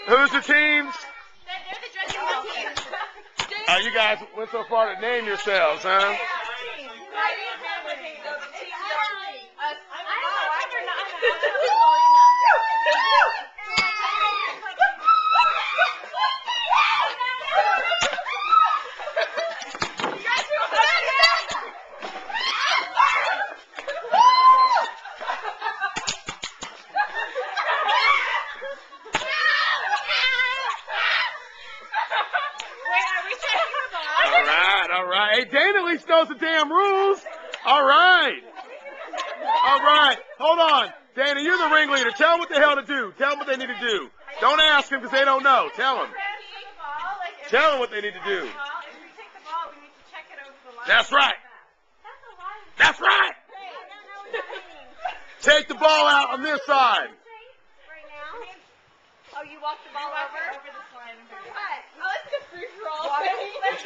Who's the teams? They're the dressing room team. You guys went so far to name yourselves, huh? All right. Hey, Dana at least knows the damn rules. All right. Hold on. Dana, you're the ringleader. Tell them what the hell to do. Tell them what they need to do. Don't ask them because they don't know. Tell them. Tell them what they need to do. That's right. That's right. Take the ball out on this side. Oh, you walked the ball over? Over the slide. What? Oh, it's a free-for-all. That's